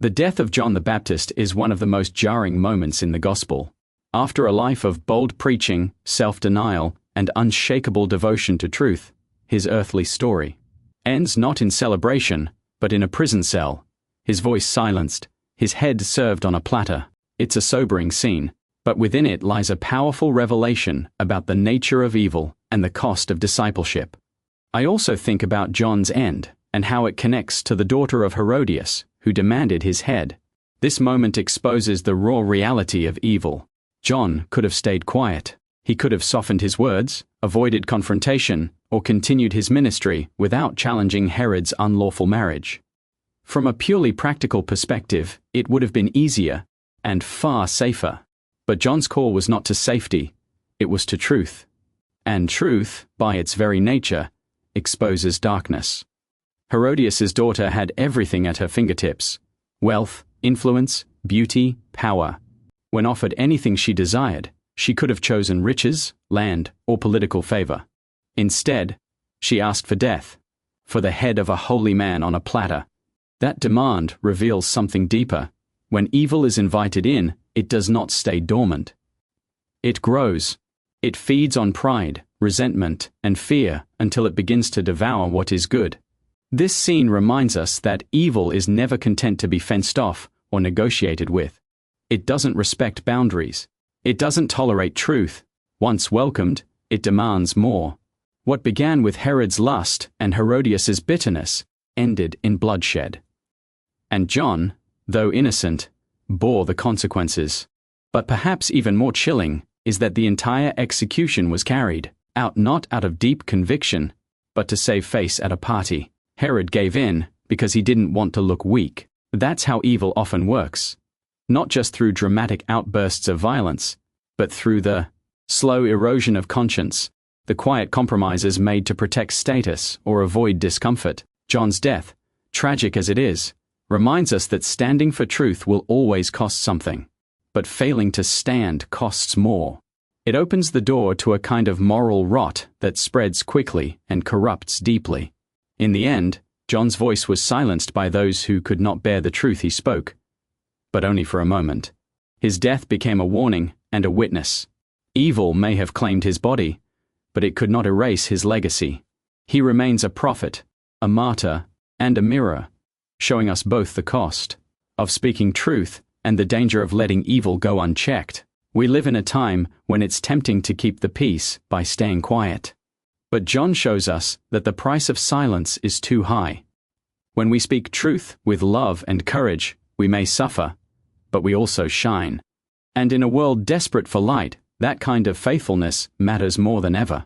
The death of John the Baptist is one of the most jarring moments in the Gospel. After a life of bold preaching, self-denial, and unshakable devotion to truth, his earthly story ends not in celebration, but in a prison cell, his voice silenced, his head served on a platter. It's a sobering scene, but within it lies a powerful revelation about the nature of evil and the cost of discipleship. I also think about John's end, and how it connects to the daughter of Herodias, who demanded his head. This moment exposes the raw reality of evil. John could have stayed quiet. He could have softened his words, avoided confrontation, or continued his ministry without challenging Herod's unlawful marriage. From a purely practical perspective, it would have been easier and far safer. But John's call was not to safety, it was to truth. And truth, by its very nature, exposes darkness. Herodias' daughter had everything at her fingertips: wealth, influence, beauty, power. When offered anything she desired, she could have chosen riches, land, or political favor. Instead, she asked for death, for the head of a holy man on a platter. That demand reveals something deeper. When evil is invited in, it does not stay dormant. It grows. It feeds on pride, resentment, and fear until it begins to devour what is good. This scene reminds us that evil is never content to be fenced off or negotiated with. It doesn't respect boundaries. It doesn't tolerate truth. Once welcomed, it demands more. What began with Herod's lust and Herodias' bitterness ended in bloodshed. And John, though innocent, bore the consequences. But perhaps even more chilling is that the entire execution was carried out not out of deep conviction, but to save face at a party. Herod gave in because he didn't want to look weak. That's how evil often works. Not just through dramatic outbursts of violence, but through the slow erosion of conscience, the quiet compromises made to protect status or avoid discomfort. John's death, tragic as it is, reminds us that standing for truth will always cost something, but failing to stand costs more. It opens the door to a kind of moral rot that spreads quickly and corrupts deeply. In the end, John's voice was silenced by those who could not bear the truth he spoke, but only for a moment. His death became a warning and a witness. Evil may have claimed his body, but it could not erase his legacy. He remains a prophet, a martyr, and a mirror, showing us both the cost of speaking truth and the danger of letting evil go unchecked. We live in a time when it's tempting to keep the peace by staying quiet. But John shows us that the price of silence is too high. When we speak truth with love and courage, we may suffer, but we also shine. And in a world desperate for light, that kind of faithfulness matters more than ever.